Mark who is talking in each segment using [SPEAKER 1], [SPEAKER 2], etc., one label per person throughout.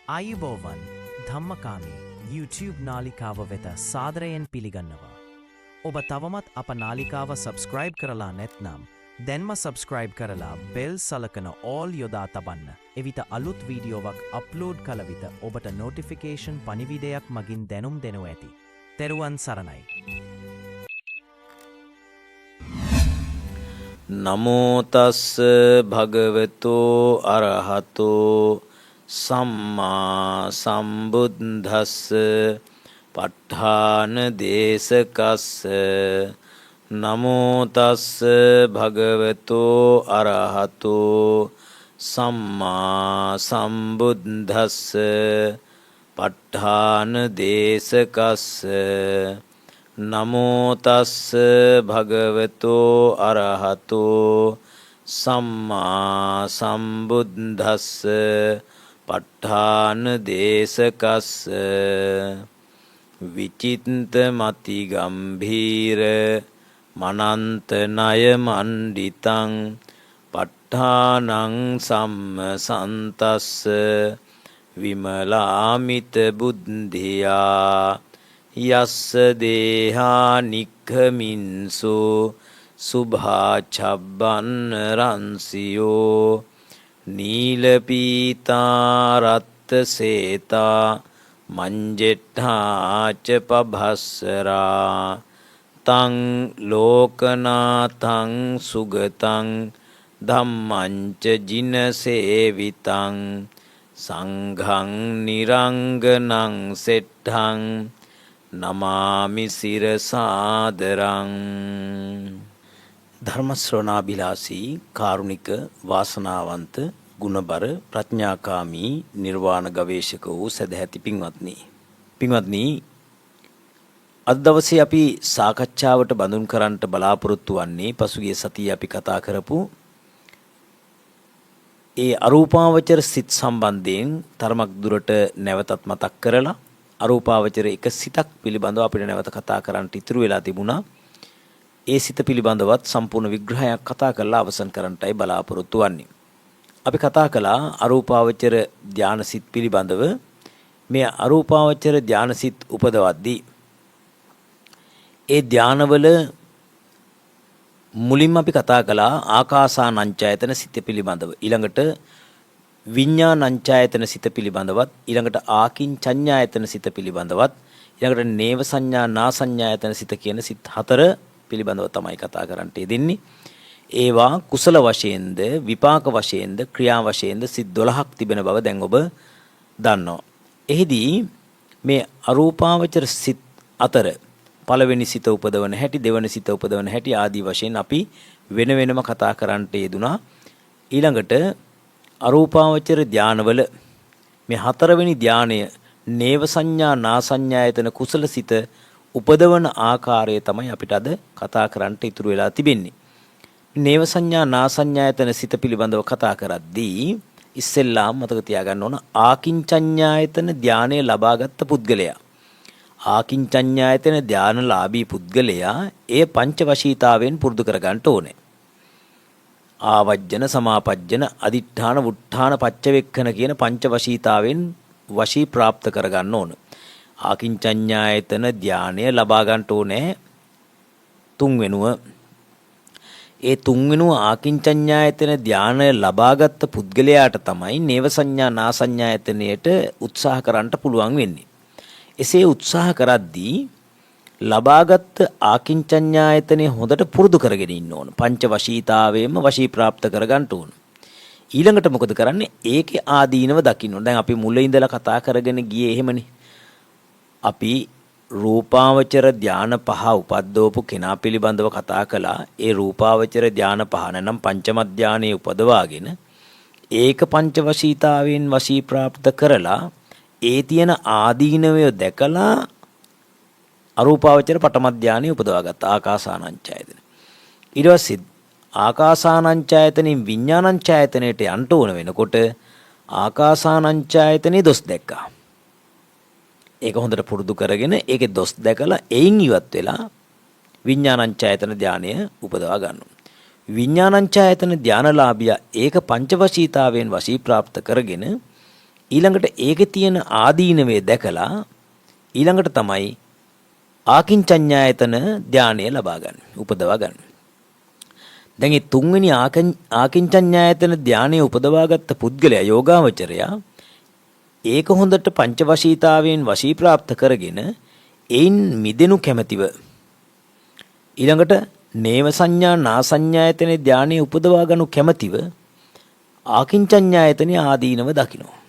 [SPEAKER 1] ආයුබෝවන් ධම්මකාමී YouTube නාලිකාව වෙත සාදරයෙන් පිළිගන්නවා. ඔබ තවමත් අප නාලිකාව සබස්ක්‍රයිබ් කරලා නැත්නම් දැන්ම සබස්ක්‍රයිබ් කරලා බෙල් සලකන ඕල් යොදා තබන්න. එවිට අලුත් වීඩියෝවක් අප්ලෝඩ් කළ විට ඔබට නොටිෆිකේෂන් පණිවිඩයක් මගින් දැනුම් දෙනු ඇති. තෙරුවන් සරණයි.
[SPEAKER 2] නමෝ තස්ස භගවතෝ අරහතෝ සම්මා සම්බුද්දස්ස ප ဋ ාණ දේශකස්ස නමෝ තස්ස භගවතෝ අරහතෝ සම්මා සම්බුද්දස්ස ප ဋ ාණ දේශකස්ස නමෝ තස්ස භගවතෝ අරහතෝ සම්මා සම්බුද්දස්ස ප ဋ ාණ දේශකස්ස විචින්ත මති ගම්භීර මනන්ත ණය මණ්ඩිතං ප ဋ ාණං සම්මසන්තස්ස විමලාමිත බුද්ධියා යස්ස දේහා නික්ඛමින්සු සුභා චබ්බන්න රන්සියෝ නීලපීතා රත්ත සේතා මංජෙට්ඨාච පභස්සරා තං ලෝකනාතං සුගතං ධම්මංච ජිනසේවිතං සංඝං නිරංගනං සෙට්ඨං නමාමි සිරසාදරං. ධර්ම ශ්‍රවණාබිලාසී කාරුණික වාසනාවන්ත ගුණබර ප්‍රඥාකාමී නිර්වාණ ගවේෂක වූ සදැහැති පින්වත්නි අද දවසේ අපි සාකච්ඡාවට බඳුන් කරන්නට බලාපොරොත්තු වන්නේ පසුගිය සතියේ අපි කතා කරපු ඒ අරූපාවචර සිත් සම්බන්ධයෙන් තරමක් දුරට නැවතත් මතක් කරලා අරූපාවචර එක සිතක් පිළිබඳව අපිට නැවත කතා කරන්නට ඉතුරු වෙලා තිබුණා. ඒ සිත පිළිබඳවත් සම්පූර්ණ විග්‍රහයක් කතා කරලා අවසන් කරන්නටයි බලාපොරොත්තු වෙන්නේ. අපි කතා කළා අරූපාවචර ධානසිත පිළිබඳව. මේ අරූපාවචර ධානසිත උපදවද්දී ඒ ධානවල මුලින්ම අපි කතා කළා ආකාසානංචයතන සිත පිළිබඳව. ඊළඟට විඤ්ඤාණංචයතන සිත පිළිබඳවත්, ඊළඟට ආකින්චඤ්ඤායතන සිත පිළිබඳවත්, ඊළඟට නේව සංඥා නා සංඥායතන සිත කියන සිත් හතර පිළිබඳව තමයි කතා කරන්නට යෙදෙන්නේ. ඒවා කුසල වශයෙන්ද විපාක වශයෙන්ද ක්‍රියා වශයෙන්ද සිත් 12ක් තිබෙන බව දැන් ඔබ දන්නවා. එහිදී මේ අරූපාවචර සිත් අතර පළවෙනි සිත උපදවන හැටි, දෙවෙනි සිත උපදවන හැටි ආදී වශයෙන් අපි වෙන වෙනම කතා කරන්නට යෙදුනා. ඊළඟට අරූපාවචර ධානවල මේ හතරවෙනි ධානය නේව සංඥා නා සංඥායතන කුසල සිත උපදවන ආකාරය තමයි අපිට අද කතා කරන්නට ඉතුරු වෙලා තිබෙන්නේ. නේව සංඥා නා සංඥායතන සිත පිළිබඳව කතා කරද්දී ඉස්සෙල්ලාම මතක තියාගන්න ඕන ආකින්චඤ්ඤායතන ධානය ලබාගත් පුද්ගලයා. ආකින්චඤ්ඤායතන ධානලාභී පුද්ගලයා ඒ පංච වශීතාවෙන් පුරුදු කරගන්න ඕනේ. ආවජ්ජන සමාපජ්ජන අදිඨාන වුට්ඨාන පච්චවෙක්ඛන කියන පංච වශීතාවෙන් වශී ප්‍රාප්ත කරගන්න ඕන. ආකින්චඤ්ඤායතන ධානය ලබා ගන්න ඕනේ තුන්වෙනුව. ඒ තුන්වෙනුව ආකින්චඤ්ඤායතන ධානය ලබාගත් පුද්ගලයාට තමයි නේව සංඥා නා සංඥායතනයට උත්සාහ කරන්න පුළුවන් වෙන්නේ. එසේ උත්සාහ කරද්දී ලබාගත් ආකින්චඤ්ඤායතනෙ හොඳට පුරුදු කරගෙන ඉන්න ඕන. පංච වශීතාවයෙන්ම වශී ප්‍රාප්ත කරගන්න ඕන. ඊළඟට මොකද කරන්නේ? ඒකේ ආදීනව දකින්න ඕන. දැන් අපි මුලින් ඉඳලා කතා කරගෙන ගියේ එහෙමනේ. අපි රූපාවචර ධාන පහ උපද්දවපු කෙනා පිළිබඳව කතා කළා. ඒ රූපාවචර ධාන පහ නැනම් පංචම ධානයේ උපදවාගෙන ඒක පංච වශීතාවයෙන් වශී ප්‍රාප්ත කරලා ඒ තියෙන ආදීනවය දැකලා අරූපාවචර පඨම ධානය උපදවාගත්ත ආකාසානංචයතන. ඊට පස්සේ ආකාසානංචයතනින් විඤ්ඤාණංචයතනයට යන්න ඕන වෙනකොට ආකාසානංචයතනේ දොස් දැක්කා. ඒක හොඳට පුරුදු කරගෙන ඒකේ දොස් දැකලා එයින් ඉවත් වෙලා විඤ්ඤාණංචයතන ධානය උපදවා ගන්නවා. විඤ්ඤාණංචයතන ධානලාභියා ඒක පංචවශීතාවෙන් වශී ප්‍රාප්ත කරගෙන ඊළඟට ඒකේ තියෙන ආදීනවේ දැකලා ඊළඟට තමයි ආකින්චඤ්ඤායතන ධානය ලබා ගන්න, උපදවා ගන්න. දැන් මේ තුන්වෙනි ආකින්චඤ්ඤායතන ධානය උපදවාගත්ත පුද්ගලයා යෝගාවචරයා ඒක හොඳට පංචවශීතාවයෙන් වශී ප්‍රාප්ත කරගෙන එයින් මිදෙනු කැමැතිව ඊළඟට නේව සංඥා නා සංඥායතනේ ධානය උපදවා ගන්නු කැමැතිව ආකින්චඤ්ඤායතනේ ආදීනව දකිනවා.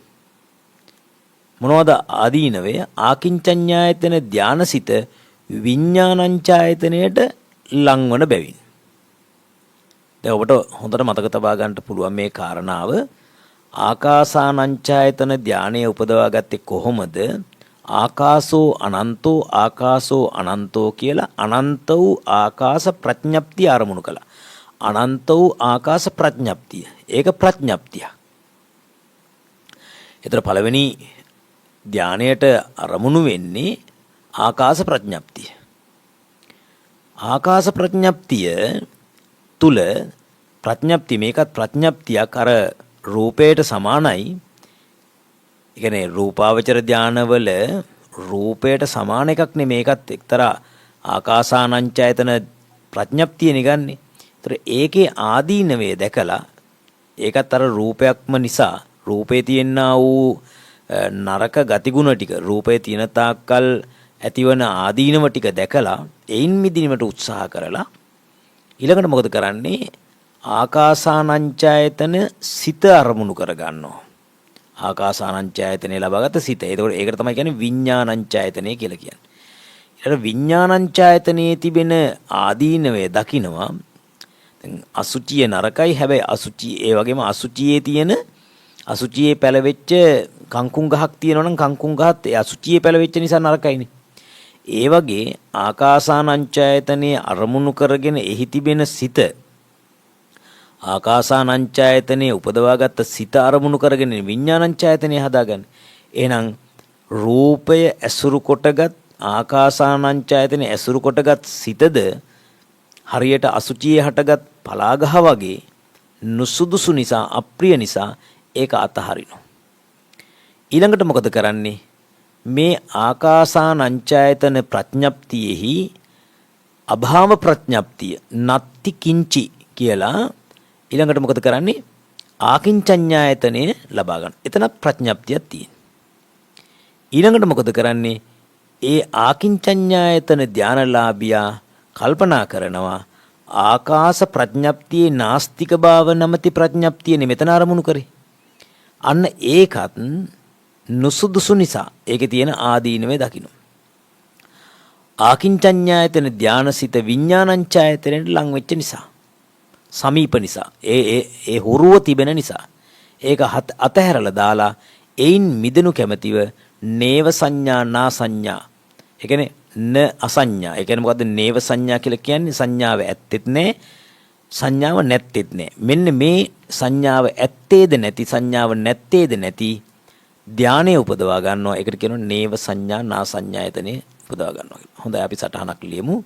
[SPEAKER 2] මොනවද ආදීනවේ? ආකින්චඤ්ඤායතන ධානසිත විඥානංචායතනයට ලංවන බැවින්. දැන් ඔබට හොඳට මතක තබා ගන්නට පුළුවන් මේ කාරණාව. ආකාසානංචායතන ධානය උපදවා ගත්තේ කොහොමද? ආකාසෝ අනන්තෝ කියලා අනන්ත වූ ආකාශ ප්‍රඥප්තිය ආරමුණු කළා. අනන්ත වූ ආකාශ ප්‍රඥප්තිය. ඒක ප්‍රඥප්තිය. ඒතර පළවෙනි ධානයට අරමුණු වෙන්නේ ආකාශ ප්‍රඥප්තිය. ආකාශ ප්‍රඥප්තිය තුල ප්‍රඥප්තිය මේකත් ප්‍රඥප්තියක් අර රූපයට සමානයි. ඒ කියන්නේ රූපාවචර ධානවල රූපයට සමාන එකක් නේ මේකත් එක්තරා ආකාසානංචයතන ප්‍රඥප්තිය නිගන්නේ. ඒතර ඒකේ ආදීනවේ දැකලා ඒකත් අර රූපයක්ම නිසා රූපේ තියෙනා වූ නරක ගතිගුණ ටික රූපේ තියෙන තාක්කල් ඇතිවන ආදීනව ටික දැකලා එයින් මිදීමට උත්සාහ කරලා ඊළඟට මොකද කරන්නේ? ආකාසානංචයතන සිත අරමුණු කර ගන්නවා. ආකාසානංචයතනේ ලබාගත සිත. ඒකට තමයි කියන්නේ විඥානංචයතනේ කියලා කියන්නේ. ඊට විඥානංචයතනේ තිබෙන ආදීනවේ දකින්නවා. දැන් අසුචිය නරකයි. හැබැයි අසුචි ඒ වගේම අසුචියේ තියෙන අසුචියේ පැලවෙච්ච කංකුම් ගහක් තියෙනවා නම් කංකුම් ගහත් ඒ අසුචියේ පැලවෙච්ච නිසා නරකයිනේ. ඒ වගේ ආකාසානංචයතනේ අරමුණු කරගෙන එහි තිබෙන සිත ආකාසානංචයතනේ උපදවාගත්ත සිත අරමුණු කරගෙන විඥානංචයතනේ හදාගන්න. එහෙනම් රූපය ඇසුරු කොටගත් ආකාසානංචයතනේ ඇසුරු කොටගත් සිතද හරියට අසුචියේ හටගත් පලාගහ වගේ නුසුදුසු නිසා අප්‍රිය නිසා ඒක අතහරිනවා. ඊළඟට මොකද කරන්නේ? මේ ආකාසානංචයතන ප්‍රඥප්තියෙහි අභාව ප්‍රඥප්තිය නත්ති කිංචි කියලා ඊළඟට මොකද කරන්නේ? ආකින්චඤ්ඤායතනේ ලබා ගන්න. එතනත් ප්‍රඥප්තියක් තියෙනවා. ඊළඟට මොකද කරන්නේ? ඒ ආකින්චඤ්ඤායතන ධානලාභියා කල්පනා කරනවා ආකාශ ප්‍රඥප්තියේ නාස්තික භාව නමැති ප්‍රඥප්තියනේ මෙතන අරමුණු කරේ. අන්න ඒකත් නුසුදුසු නිසා ඒකේ තියෙන ආදීනවේ දකින්න. ආකින්චඤ්ඤායතන ධානසිත විඥානංචායතනට ලං වෙච්ච නිසා සමීප නිසා ඒ හුරුව තිබෙන නිසා ඒක අතහැරලා දාලා එයින් මිදෙනු කැමැතිව නේව සංඥා නා සංඥා ඒ කියන්නේ න අසඤ්ඤා ඒ කියන්නේ මොකද්ද නේව සංඥා කියලා කියන්නේ? සංඥාව ඇත්තෙත් නැහැ සංඥාව නැත්තේත් නැහැ. මෙන්න මේ සංඥාව ඇත්තේද නැති සංඥාව නැත්තේද නැති ධානය උපදවා ගන්නවා. ඒකට කියනවා නේව සංඥා නා සංඥායතනේ උපදවා ගන්නවා කියලා. හොඳයි අපි සටහනක් ලියමු.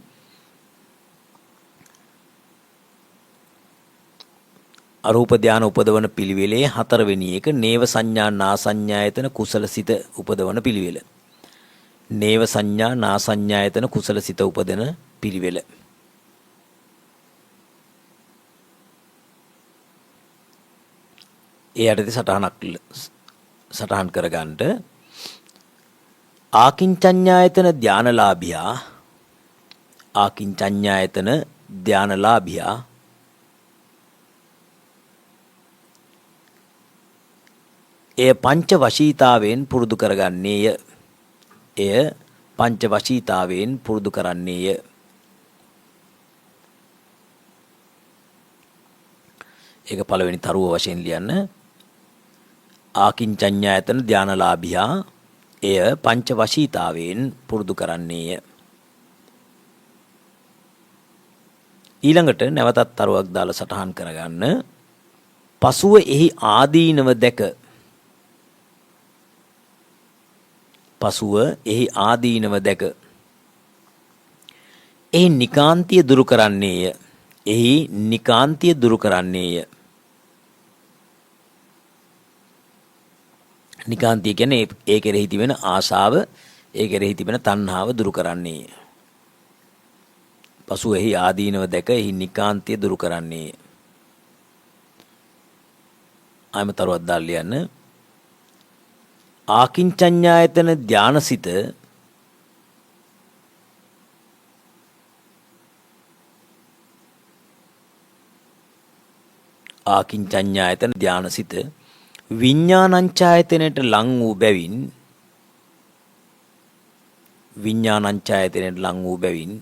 [SPEAKER 2] අරූප ධාන උපදවන පිළිවෙලේ හතරවෙනි එක නේව සංඥා නා සංඥායතන කුසලසිත උපදවන පිළිවෙල. නේව සංඥා නා සංඥායතන කුසලසිත උපදන පිළිවෙල. ඒ යටතේ සටහන් කරගන්නට ආකින්චඤ්ඤායතන ධානලාභියා එය පංච වශීතාවෙන් පුරුදු කරගන්නේය. එය පංච වශීතාවෙන් පුරුදු කරන්නේය. ඒක පළවෙනි තරුව වශයෙන් ලියන්න. ආකින්චඤ්ඤායතන ධානලාභියා එය පංච වශීතාවෙන් පුරුදු කරන්නේය. ඊළඟට නැවතත් තරුවක් දාලා සටහන් කරගන්න. පසුව එහි ආදීනව දැක එහි නිකාන්තිය දුරු කරන්නේය. නිකාන්තිය කියන්නේ ඒ කෙරෙහි තිබෙන ආශාව, ඒ කෙරෙහි තිබෙන තණ්හාව දුරු කරන්නේ. පසු එහි ආදීනව දැක එහි නිකාන්තිය දුරු කරන්නේ. ආයමතරුවක් දාලා ලියන්න. ආකින්චඤ්ඤායතන ධානසිත ආකින්චඤ්ඤායතන ධානසිත විඥානංචායතනයට ලං වූ බැවින් විඥානංචායතනයට ලං වූ බැවින්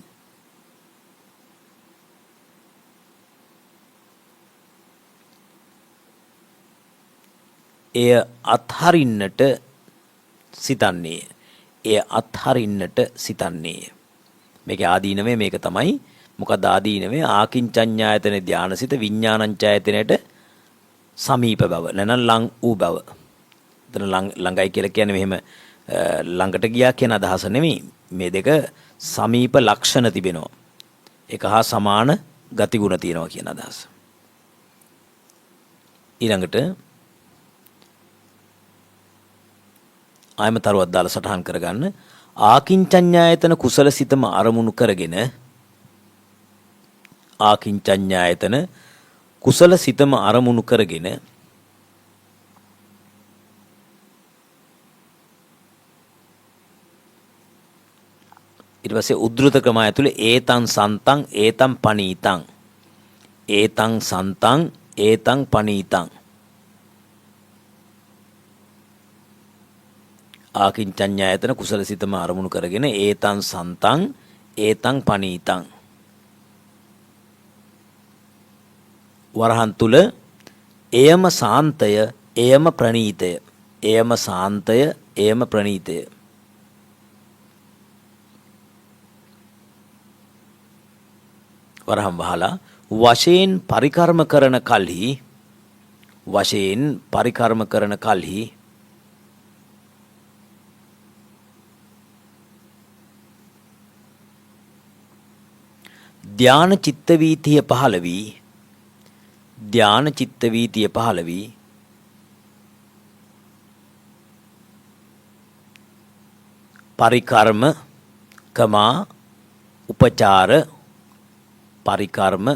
[SPEAKER 2] එය අත්හරින්නට සිතන්නේ. එය අත්හරින්නට සිතන්නේ. මේකේ ආදීනවේ මේක තමයි. මොකද ආදීනවේ ආකින්චඤ්ඤායතන ධානසිත විඥානංචායතනයට සමීප බව නැත්නම් ලං වූ බව. එතන ළඟයි කියලා කියන්නේ මෙහෙම ළඟට ගියා කියන අදහස නෙමෙයි. මේ දෙක සමීප ලක්ෂණ තිබෙනවා. ඒක හා සමාන ගතිගුණ තියෙනවා කියන අදහස. ඊළඟට ආයමතරුවක් දාලා සටහන් කරගන්න. ආකින්චඤ්ඤායතන කුසල සිතම අරමුණු කරගෙන ආකින්චඤ්ඤායතන කුසල සිතම අරමුණු කරගෙන ඊට පස්සේ උද්දෘත ක්‍රමය ඇතුලේ ඒතං සන්තං ඒතං පනීතං ඒතං සන්තං ඒතං පනීතං ආකින්චඤ්ඤායතන කුසල සිතම අරමුණු කරගෙන ඒතං සන්තං ඒතං පනීතං වරහන් තුල එයම සාන්තය එයම ප්‍රණීතය එයම සාන්තය එයම ප්‍රණීතය වරහන් වහලා වශයෙන් පරිකර්ම කරන කල්හි ධාන චිත්ත වීතිය පහළ වී පරිකර්ම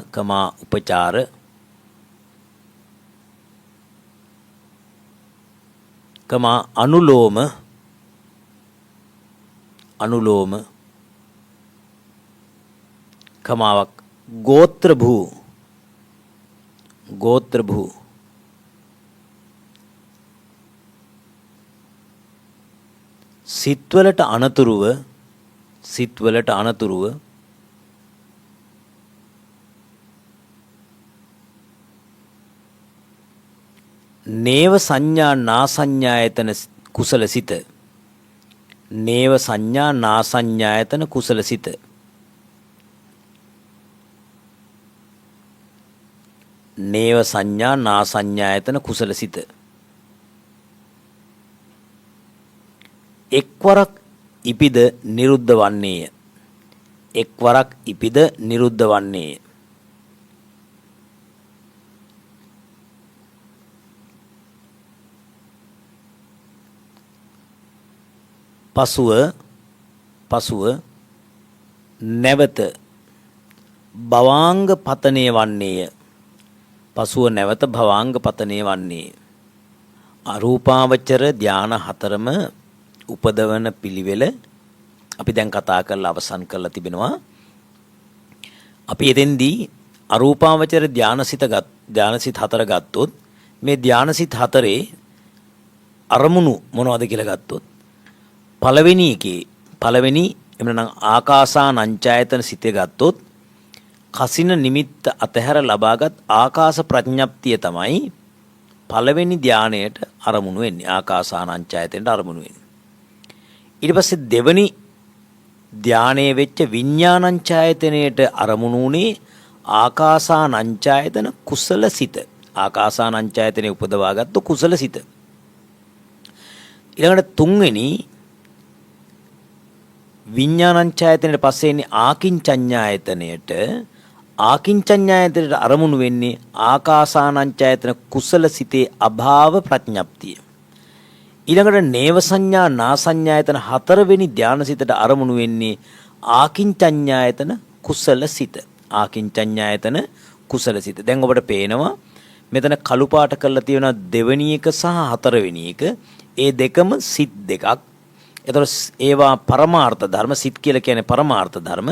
[SPEAKER 2] කමා උපචාර කමා අනුලෝම කමාවක් ගෝත්‍ර භූ සිත්වලට අනතුරුව නේව සංඥා නාසඤ්ඤායතන කුසල සිත නේව සංඥා නාසඤ්ඤායතන කුසල සිත නේව සංඥා නාසඤ්ඤායතන කුසල සිත එක්වරක් ඉපිද නිරුද්ධ වන්නේය පසුව නැවත භවාංග පතනය වන්නේය අරූපාවචර ධාන හතරම උපදවන පිළිවෙල අපි දැන් කතා කරලා අවසන් කරලා තිබෙනවා. අපි එතෙන්දී අරූපාවචර ධානසිත හතර ගත්තොත් මේ ධානසිත හතරේ අරමුණු මොනවද කියලා ගත්තොත් පළවෙනි එමනම් ආකාසානංචායතන සිතේ ගත්තොත් කසින නිමිත්ත අතහැර ලබාගත් ආකාශ ප්‍රඥප්තිය තමයි පළවෙනි ධානයට අරමුණු වෙන්නේ. ආකාසානංචායතනට අරමුණු වෙන්නේ. ඊට පස්සේ දෙවෙනි ධානයේ වෙච්ච විඥානංචායතනයට අරමුණු උනේ ආකාසානංචායතන කුසල සිත. ආකාසානංචායතනේ උපදවාගත්තු කුසල සිත. ඊළඟට තුන්වෙනි විඥානංචායතනයට පස්සේ එන්නේ ආකින්චඤ්ඤායතනයට අරමුණු වෙන්නේ ආකාසානංචායතන කුසල සිතේ අභාව ප්‍රඥප්තිය. ඊළඟට නේව සංඥා නා සංඥායතන හතරවෙනි ධානසිතට අරමුණු වෙන්නේ ආකින්චඤ්ඤායතන කුසල සිත. ආකින්චඤ්ඤායතන කුසල සිත. දැන් ඔබට පේනවා මෙතන කළු පාට කරලා තියෙන දෙවෙනි එක සහ හතරවෙනි එක. ඒ දෙකම සිත් දෙකක්. එතකොට ඒවා පරමාර්ථ ධර්ම. සිත් කියලා කියන්නේ පරමාර්ථ ධර්ම.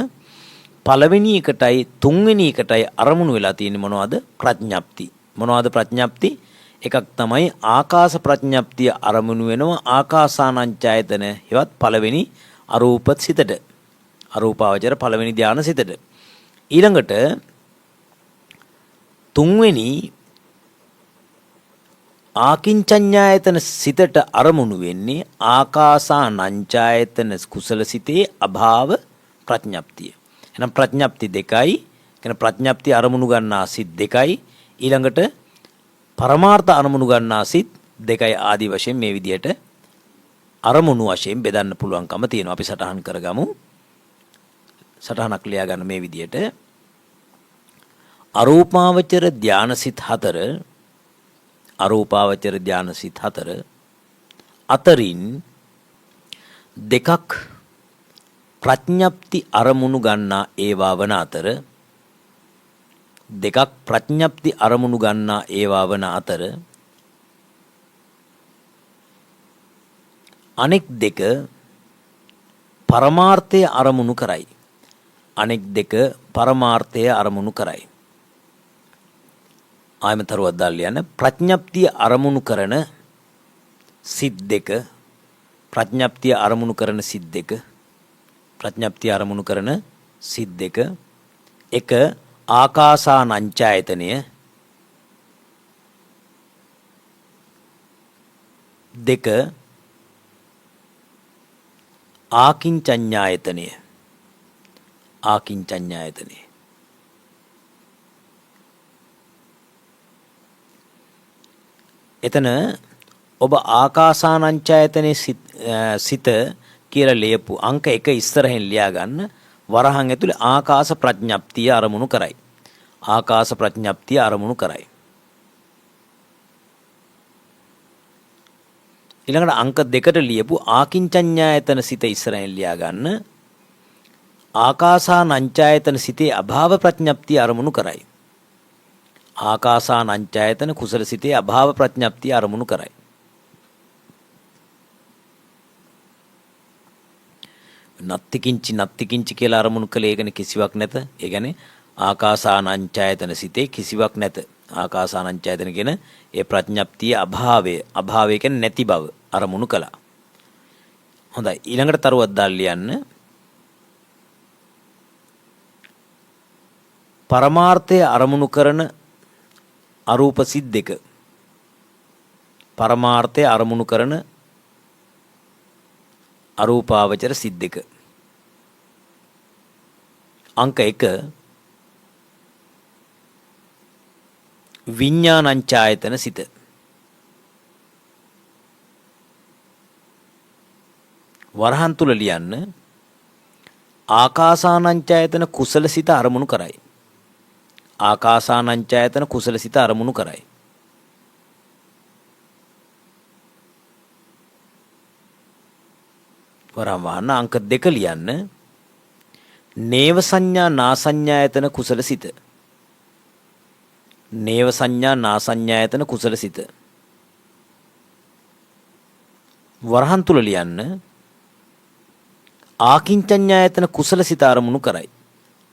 [SPEAKER 2] පළවෙනි එකටයි තුන්වෙනි එකටයි අරමුණු වෙලා තියෙන්නේ මොනවද? ප්‍රඥප්ති. මොනවද ප්‍රඥප්ති? එකක් තමයි ආකාශ ප්‍රඥප්තිය අරමුණු වෙනවා ආකාසානංචායතන හෙවත් පළවෙනි අරූප සිතට. අරූපාවචර පළවෙනි ධාන සිතට. ඊළඟට තුන්වෙනි ආකින්චඤ්ඤායතන සිතට අරමුණු වෙන්නේ ආකාසානංචායතන කුසල සිතේ අභාව ප්‍රඥප්තිය. එහෙනම් ප්‍රඥප්ති දෙකයි. කියන ප්‍රඥප්ති අරමුණු ගන්නා සිත් දෙකයි. ඊළඟට පරමාර්ථ අරමුණු ගන්නා සිත් දෙකයි ආදි වශයෙන් මේ විදිහට අරමුණු වශයෙන් බෙදන්න පුළුවන්කම තියෙනවා. අපි සටහන් කරගමු. සටහනක් ලියා ගන්න මේ විදිහට අරූපාවචර ධානසිත 4 අරූපාවචර ධානසිත 4 අතරින් දෙකක් ප්‍රඥප්ති අරමුණු ගන්නා ඒවා වන අතර දෙකක් ප්‍රඥප්ති අරමුණු ගන්නා ඒවා වන අතර අනෙක් දෙක පරමාර්ථය අරමුණු කරයි. අනෙක් දෙක පරමාර්ථය අරමුණු කරයි. ආයම තරුවක් දාලා යන ප්‍රඥප්තිය අරමුණු කරන සිත් දෙක ප්‍රඥප්තිය අරමුණු කරන සිත් දෙක ප්‍රඥප්තිය අරමුණු කරන සිත් දෙක එක ආකාසානංචායතනය දෙක ආකින්චඤ්ඤායතනය ආකින්චඤ්ඤායතනය. එතන ඔබ ආකාසානංචායතනයේ සිත කියලා ලියපු අංක 1 ඉස්සරහින් ලියා ගන්න. වරහන් ඇතුලේ ආකාශ ප්‍රඥප්තිය අරමුණු කරයි. ආකාශ ප්‍රඥප්තිය අරමුණු කරයි. ඊළඟට අංක 2ට ලියපු ආකින්චඤ්ඤායතන සිත ඉස්සරහින් ලියා ගන්න. ආකාසානංචායතන සිතේ අභාව ප්‍රඥප්තිය අරමුණු කරයි. ආකාසානංචායතන කුසල සිතේ අභාව ප්‍රඥප්තිය අරමුණු කරයි. නත්තිකින්චි කියලා අරමුණු කළේ ඒකනේ කිසිවක් නැත. ඒ කියන්නේ ආකාසානංචායතන සිතේ කිසිවක් නැත. ආකාසානංචායතන කියන ඒ ප්‍රඥප්තිය අභාවය කියන්නේ නැති බව අරමුණු කළා. හොඳයි ඊළඟට තරුවක් දාලා ලියන්න. පරමාර්ථය අරමුණු කරන අරූප සිත් දෙක පරමාර්ථය අරමුණු කරන අරූපාවචර සිත් දෙක අංක 1 විඥානංචායතන සිත වරහන් තුල ලියන්න ආකාසානංචායතන කුසල සිත අරමුණු කරයි. ආකාසානංචායතන කුසල සිත අරමුණු කරයි. වරහන් වහන්න අංක 2 ලියන්න නේව සංඥා නා සංඥායතන කුසල සිත. නේව සංඥා නා සංඥායතන කුසල සිත වරහන් තුල ලියන්න ආකින්චඤ්ඤායතන කුසල සිත අරමුණු කරයි.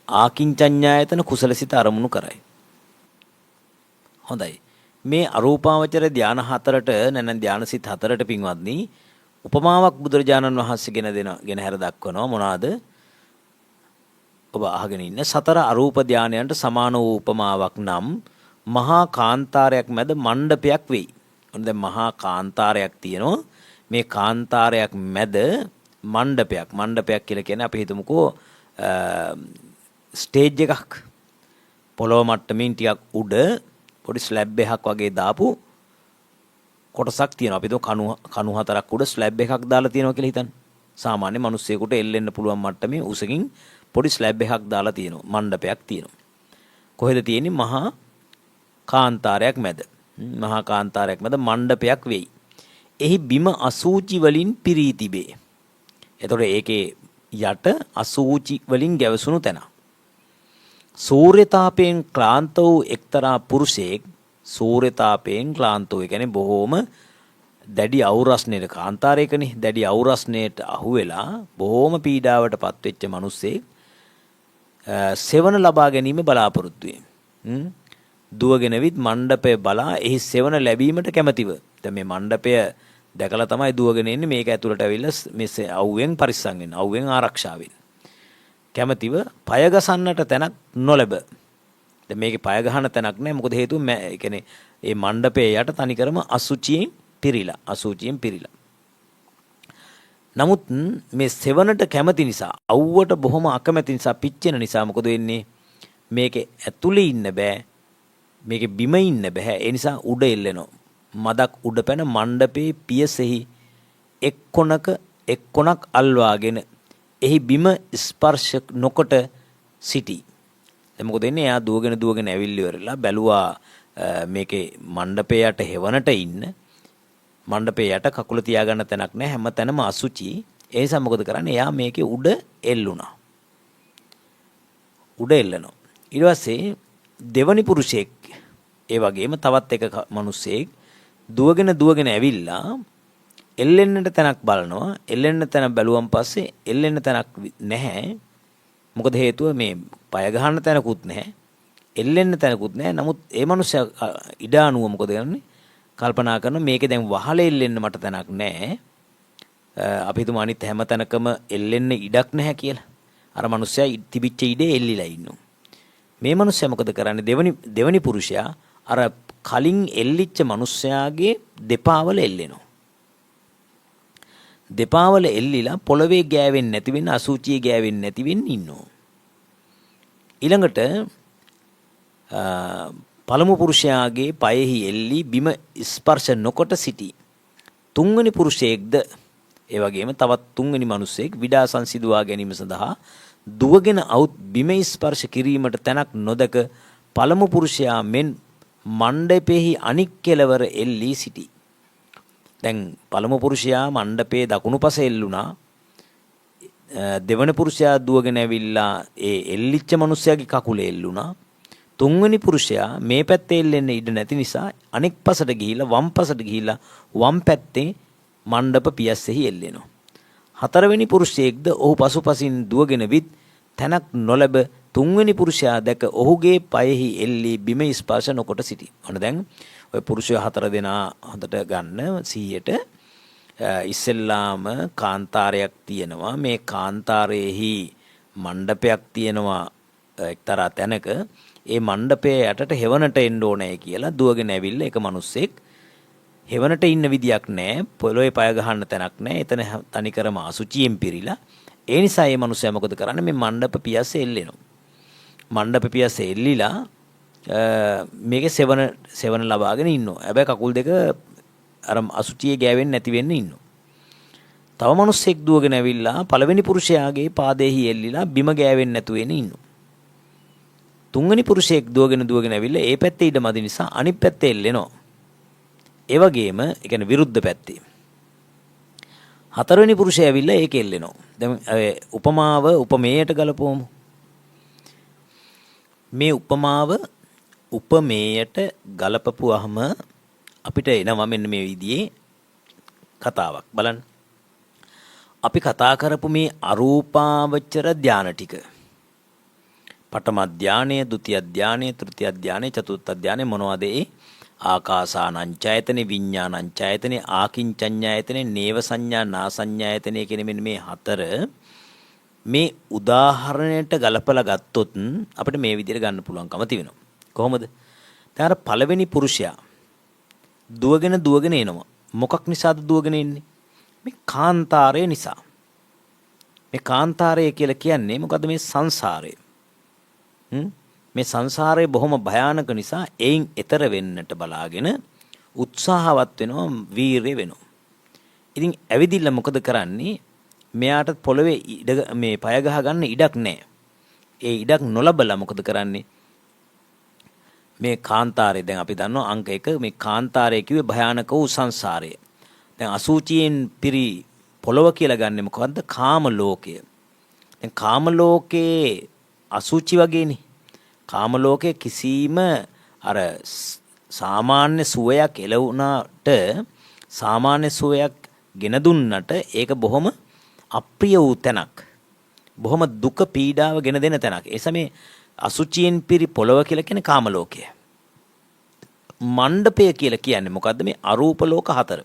[SPEAKER 2] ආකින්චඤ්ඤායතන කුසල සිත අරමුණු කරයි. හොඳයි මේ අරූපාවචර ධාන 4ට නැත්නම් ධාන සිත 4ට පින්වත්නි උපමාවක් බුදුරජාණන් වහන්සේ ගෙන හැර දක්වනවා. මොනවාද? ඔබ අහගෙන ඉන්න සතර අරූප ධානයන්ට සමාන වූ උපමාවක් නම් මහා කාන්තාරයක් මැද මණ්ඩපයක් වෙයි. ඔන්න දැන් මහා කාන්තාරයක් තියෙනවා. මේ කාන්තාරයක් මැද මණ්ඩපයක් කියලා කියන්නේ අපි හිතමුකෝ ස්ටේජ් එකක් පොළොව මට්ටමින් ටිකක් උඩ පොඩි ස්ලැබ් එකක් වගේ දාපු කොටසක් තියෙනවා. අපි කණු 4ක් උඩ ස්ලැබ් එකක් දාලා තියෙනවා කියලා හිතන්න. සාමාන්‍ය මිනිස්සෙකුට එල්ලෙන්න පුළුවන් මට්ටමේ උසකින් පොඩි ස්ලැබ් එකක් දාලා තියෙනවා. මණ්ඩපයක් තියෙනවා. කොහෙද තියෙන්නේ? මහා කාන්තාරයක් මැද. මහා කාන්තාරයක් මැද මණ්ඩපයක් වෙයි. එහි බිම අසූචි වලින් පිරී තිබේ. එතකොට ඒකේ යට අසූචි වලින් ගැවසුණු තැන. සූර්යතාපයෙන් ක්ලාන්ත වූ එක්තරා පුරුෂයෙක් සූර්යතාපයෙන් ක්ලාන්ත වූ කියන්නේ බොහෝම දැඩි අවුරස්නේට කාන්තාරයකනේ දැඩි අවුරස්නේට අහු වෙලා බොහෝම පීඩාවට පත්වෙච්ච මිනිස්සෙක් සෙවන ලබා ගැනීම බලාපොරොත්තු වෙයි. දුවගෙන විත් මණ්ඩපය බලා එහි සෙවන ලැබීමට කැමැතිව. දැන් මේ මණ්ඩපය දැකලා තමයි දුවගෙන එන්නේ මේක ඇතුළට ඇවිල්ලා මේ අවුවෙන් පරිස්සම් වෙන්න. අවුවෙන් ආරක්ෂා වෙන්න. කැමැතිව පය ගසන්නට තැනක් නොලැබ. දැන් මේකේ පය ගහන තැනක් නැහැ. මොකද හේතුව ඒ කියන්නේ මේ මණ්ඩපයේ යට තනිකරම අසුචියෙන් පිරීලා. නමුත් මේ සෙවනට කැමති නිසා අවුවට බොහොම අකමැති නිසා පිච්චෙන නිසා මොකද වෙන්නේ? මේකේ ඇතුලේ ඉන්න බෑ. මේකේ බිම ඉන්න බෑ. ඒ නිසා උඩ එල්ලෙනවා. මදක් උඩ පැන මණ්ඩපේ පියසෙහි එක් කොනක් අල්වාගෙන එහි බිම ස්පර්ශ නොකොට සිටි. දැන් මොකද වෙන්නේ? එයා දුවගෙන ඇවිල්ලි ඉවරලා බැලුවා මේකේ මණ්ඩපේ යට හෙවණට ඉන්න. මණ්ඩපේ යට කකුල තියාගන්න තැනක් නැහැ. හැම තැනම අසුචි. ඒ නිසා මොකද කරන්නේ? එයා මේකේ උඩ එල්ලුණා. උඩ එල්ලනවා. ඊට පස්සේ දෙවනි පුරුෂයෙක් ඒ වගේම තවත් එක මිනිස්සෙක් දුවගෙන ඇවිල්ලා එල්ලෙන්නට තැනක් බලනවා. එල්ලෙන්න තැන බැලුවන් පස්සේ එල්ලෙන්න තැනක් නැහැ. මොකද හේතුව මේ පය ගහන්න තැනකුත් නැහැ. එල්ලෙන්න තැනකුත් නැහැ. නමුත් ඒ මිනිස්සයා ඉඩ අනුව මොකද කරන්නේ? කල්පනා කරන මේකේ දැන් වහල එල්ලෙන්න මට තැනක් නැහැ. අපි හිතමු අනිත් හැම තැනකම එල්ලෙන්න ඉඩක් නැහැ කියලා. අර මිනිස්සයා තිබිච්ච ඉඩේ එල්ලිලා ඉන්නවා. මේ මිනිස්සයා මොකද කරන්නේ? දෙවනි පුරුෂයා අර කලින් එල්ලිච්ච මිනිස්සයාගේ දෙපාවල එල්ලෙනවා. දෙපාවල එල්ලිලා පොළවේ ගෑවෙන්නේ නැති වෙන්න අසුචියේ ගෑවෙන්නේ නැති වෙන්න ඉන්නවා. ඊළඟට පළමු පුරුෂයාගේ පයෙහි එල්ලි බිම ස්පර්ශ නොකොට සිටි. තුන්වෙනි පුරුෂයෙක්ද ඒ වගේම තවත් තුන්වෙනි මිනිසෙක් විඩාසන් සිදුවා ගැනීම සඳහා දුවගෙන අවුත් බිම ස්පර්ශ කිරීමට තැනක් නොදක පළමු පුරුෂයා මෙන් මණ්ඩපෙහි අනික් කෙළවර එල්ලී සිටි. දැන් පළමු පුරුෂයා මණ්ඩපයේ දකුණු පස එල්ලුණා. දෙවන පුරුෂයා දුවගෙන ඇවිල්ලා ඒ එල්ලිච්ච මිනිසයාගේ කකුලේ එල්ලුණා. තුන්වෙනි පුරුෂයා මේ පැත්තේ එල්ලෙන්න ඉඩ නැති නිසා අනෙක් පසට ගිහිල්ලා වම් පසට ගිහිල්ලා වම් පැත්තේ මණ්ඩප පියස්සෙහි එල්ලෙනවා. හතරවෙනි පුරුෂයෙක්ද ඔහු පසුපසින් දුවගෙන විත් තැනක් නොලැබ තුන්වෙනි පුරුෂයා දැක ඔහුගේ පයෙහි එල්ලී බිම ස්පර්ශ නොකොට සිටි. ඔන්න දැන් ඔය පුරුෂය හතර දෙනා හොඳට ගන්න 100ට ඉස්සෙල්ලාම කාන්තාරයක් තියෙනවා. මේ කාන්තාරයේහි මණ්ඩපයක් තියෙනවා එක්තරා තැනක. ඒ මණ්ඩපයේ යටට හෙවණට එන්න ඕනේ කියලා දුවගෙන ඇවිල්ලා එක මිනිස්සෙක් හෙවණට ඉන්න විදියක් නැහැ. පොළොවේ පය ගහන්න තැනක් නැහැ. එතන තනිකරම අසුචියෙන් පිරීලා. ඒ නිසා මේ මිනිස්සයා මොකද කරන්නේ? මේ මණ්ඩප පියස්සේ එල්ලෙනවා. මණ්ඩප පියස්සේ එල්ලිලා මේකේ සෙවන ලබාගෙන ඉන්නවා. හැබැයි කකුල් දෙක අර අසුචියේ ගෑවෙන්නේ නැති වෙන්න ඉන්නවා. තව මිනිස්සෙක් දුවගෙන ඇවිල්ලා පළවෙනි පුරුෂයාගේ පාදෙහි එල්ලිලා බිම ගෑවෙන්නේ නැතුව ඉන්නවා. තුන්වෙනි පුරුෂයෙක් දුවගෙන ඇවිල්ලා ඒ පැත්තේ ඉඩ මදි නිසා අනිත් පැත්තේ එල්ලෙනවා. ඒ වගේම ඒ කියන්නේ විරුද්ධ පැත්තේ. හතරවෙනි පුරුෂයා ඇවිල්ලා ඒක එල්ලෙනවා. දැන් උපමාව උපමේයට ගලපුවමු. මේ උපමාව උපමේයට ගලපපුවාම අපිට එනවා මෙන්න මේ විදිහේ කතාවක්. බලන්න. අපි කතා කරපු මේ අරූපාවචර ධාන ටික පඨම ධානය, ဒုတိ ය ධානය, තෘතිය ධානය, චතුර්ථ ධානය මොනවද ඒ? ආකාසානංචයතනේ, විඥානංචයතනේ, ආකින්චඤ්ඤායතනේ, නේව සංඥා, නාසඤ්ඤායතනේ කියන මෙන්න මේ හතර මේ උදාහරණයට ගලපලා ගත්තොත් අපිට මේ විදිහට ගන්න පුළුවන්කම තියෙනවා. කොහොමද? දැන් අර පළවෙනි පුරුෂයා දුවගෙන එනවා. මොකක් නිසාද දුවගෙන එන්නේ? මේ කාන්තාරය නිසා. මේ කාන්තාරය කියලා කියන්නේ මොකද්ද? මේ සංසාරය. මේ සංසාරය බොහොම භයානක නිසා එයින් එතර වෙන්නට බලාගෙන උත්සාහවත් වෙනවා, වීරිය වෙනවා. ඉතින් ඇවිදින්න මොකද කරන්නේ? මෙයාට පොළවේ මේ පය ගහ ගන්න ඉඩක් නැහැ. ඒ ඉඩක් නොලබලා මොකද කරන්නේ? මේ කාන්තාරය දැන් අපි දන්නවා අංක 1 මේ කාන්තාරය කිව්වේ භයානක වූ සංසාරය. දැන් අසුචියෙන් පිරි පොළව කියලා ගන්නෙ මොකද්ද? කාම ලෝකය. දැන් කාම ලෝකේ අසුචි වගේනේ. කාම ලෝකේ කිසිම අර සාමාන්‍ය සුවයක් එළවුණාට සාමාන්‍ය සුවයක් ගෙන දුන්නට ඒක බොහොම අප්‍රිය වූ තැනක්. බොහොම දුක පීඩාව ගෙන දෙන තැනක්. ඒ සමේ අසුචියෙන් පිරි පොළව කියලා කියන්නේ කාම ලෝකය. මණ්ඩපය කියලා කියන්නේ මොකද්ද? මේ අරූප ලෝක හතර.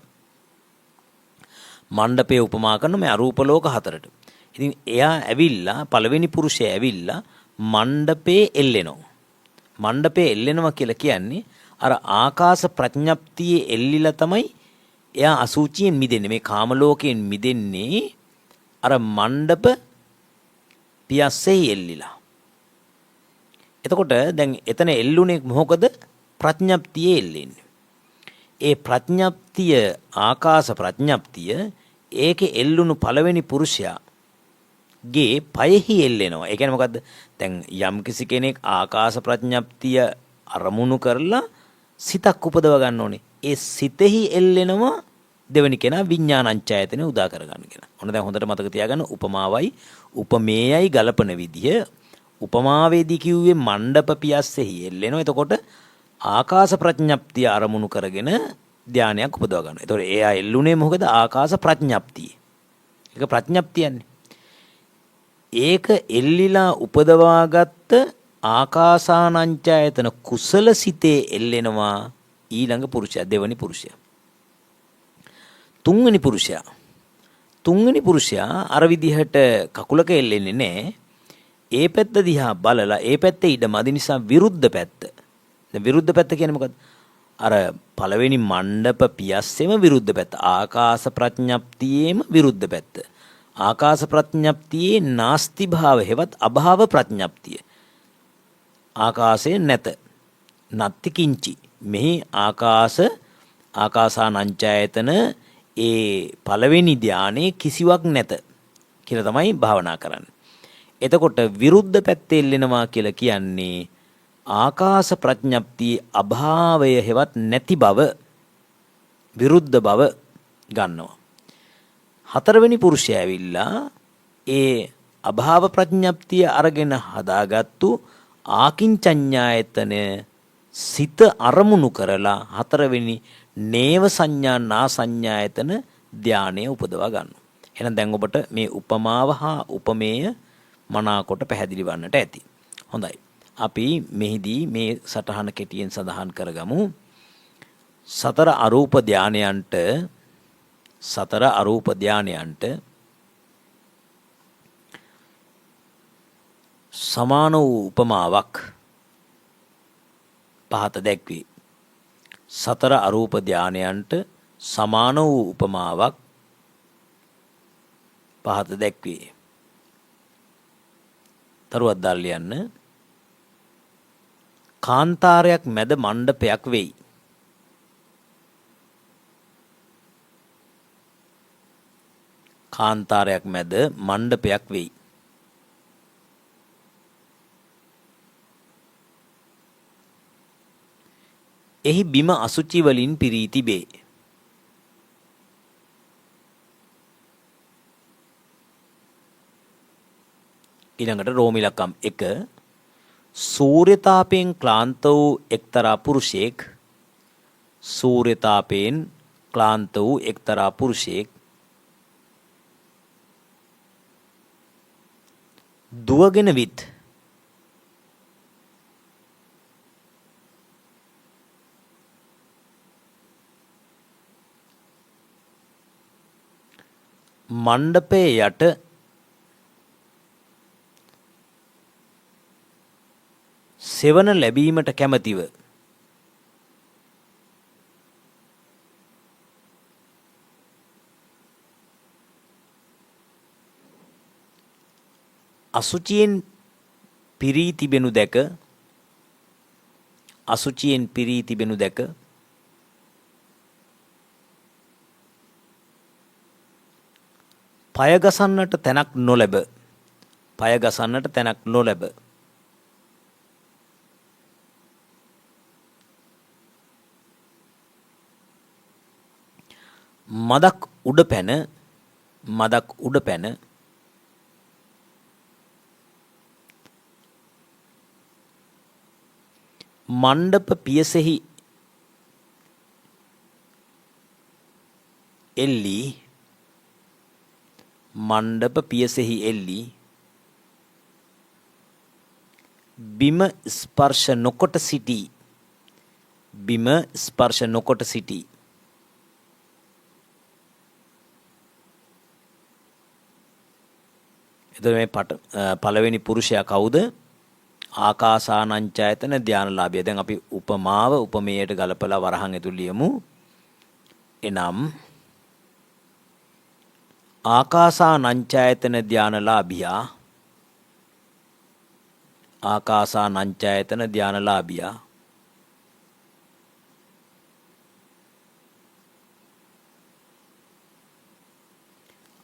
[SPEAKER 2] මණ්ඩපය උපමා කරන මේ අරූප ලෝක හතරට. ඉතින් එයා ඇවිල්ලා පළවෙනි පුරුෂයා ඇවිල්ලා මණ්ඩපේ එල්ලෙනවා. මණ්ඩපේ එල්ලෙනවා කියලා කියන්නේ අර ආකාශ ප්‍රඥප්තියේ එල්ලිලා තමයි එයා අසුචියෙන් මිදෙන්නේ. මේ කාම ලෝකයෙන් මිදෙන්නේ අර මණ්ඩප පියස්සේ එල්ලිලා. එතකොට දැන් එතන එල්ලුනේ මොකද? ප්‍රඥප්තියේ එල්ලෙන්නේ. ඒ ප්‍රඥප්තිය ආකාශ ප්‍රඥප්තිය ඒකේ එල්ලුණු පළවෙනි පුරුෂයා ගේ පයෙහි එල්ලෙනවා. ඒ කියන්නේ මොකද්ද? දැන් යම්කිසි කෙනෙක් ආකාශ ප්‍රඥප්තිය අරමුණු කරලා සිතක් උපදව ගන්න ඕනේ. ඒ සිතෙහි එල්ලෙනවා දෙවෙනි කෙනා විඥානංචයතනෙ උදා කර ගන්න කෙනා. ඔන්න දැන් හොඳට මතක තියාගන්න උපමාවයි උපමේයයි ගලපන විදිය. උපමාවේදී කිව්වේ මණ්ඩප පියස්සෙහි එල්ලෙනවා. එතකොට ආකාශ ප්‍රඥප්තිය අරමුණු කරගෙන ධානයක් උපදව ගන්නවා. එතකොට එයා එල්ලුනේ මොකද? ආකාශ ප්‍රඥප්තිය. ඒක ප්‍රඥප්තියන්නේ. ඒක එල්ලිලා උපදවාගත්ත ආකාසානංචයතන කුසල සිතේ එල්ලෙනවා ඊළඟ පුරුෂයා, දෙවනි පුරුෂයා. තුන්වෙනි පුරුෂයා අර විදිහට කකුලක එල්ලෙන්නේ නැහැ. ඒ පැත්ත දිහා බලලා ඒ පැත්තේ ඉඩ මදි නිසා විරුද්ධ පැත්ත. දැන් විරුද්ධ පැත්ත කියන්නේ මොකද්ද? අර පළවෙනි මණ්ඩප පියස්සෙම විරුද්ධ පැත්ත. ආකාශ ප්‍රඥප්තියේම විරුද්ධ පැත්ත. ආකාශ ප්‍රඥප්තියේ නාස්ති භාව හෙවත් අභාව ප්‍රඥප්තිය. ආකාශයේ නැත. නත්ති කිංචි. මෙහි ආකාසානංචයතන ඒ පළවෙනි ධානයේ කිසිවක් නැත කියලා තමයි භාවනා කරන්නේ. එතකොට විරුද්ධ පැත්තේ එල්ලෙනවා කියලා කියන්නේ ආකාශ ප්‍රඥප්තියේ අභාවය හෙවත් නැති බව, විරුද්ධ බව ගන්නවා. හතරවෙනි පුරුෂයා ඇවිල්ලා ඒ අභාව ප්‍රඥප්තිය අරගෙන හදාගත්තු ආකින්චඤ්ඤායතන සිත අරමුණු කරලා හතරවෙනි නේව සංඥා නා සංඥායතන ධානය උපදවා ගන්නවා. එහෙනම් දැන් ඔබට මේ උපමාව හා උපමේය මනාකොට පැහැදිලි වන්නට ඇති. හොඳයි. අපි මෙහිදී මේ සටහන කෙටියෙන් සඳහන් කරගමු. සතර අරූප ධානයන්ට සමාන වූ උපමාවක් පහත දැක්වේ. සතර අරූප ධානයන්ට සමාන වූ උපමාවක් පහත දැක්වේ. තරුවක් දාලා ලියන්න. කාන්තාරයක් මැද මණ්ඩපයක් වෙයි. කාන්තාරයක් මැද මණ්ඩපයක් වෙයි. එහි බිම අසුචි වලින් පිරී තිබේ. ඊළඟට රෝමිලකම් 1 සූර්යතාපයෙන් ක්ලාන්ත වූ එක්තරා පුරුෂයෙක් දුවගෙන විත් මණ්ඩපයේ යට සෙවන ලැබීමට කැමැතිව අසුචියෙන් පිරී තිබෙනු දැක පය ගසන්නට තැනක් නොලැබ මදක් උඩ පැන මදක් උඩ පැන මණ්ඩප පියසෙහි එල්ලී මණ්ඩප පියසෙහි එල්ලී බිම ස්පර්ශ නොකොට සිටී බිම ස්පර්ශ නොකොට සිටී එතකොට මේ පළවෙනි පුරුෂයා කවුද? ආකාසානංචයතන ධානලාභිය. දැන් අපි උපමාව උපමේයට ගලපලා වරහන් ඇතුළු ලියමු. එනම් ආකාසානංචයතන ධානලාභියා ආකාසානංචයතන ධානලාභියා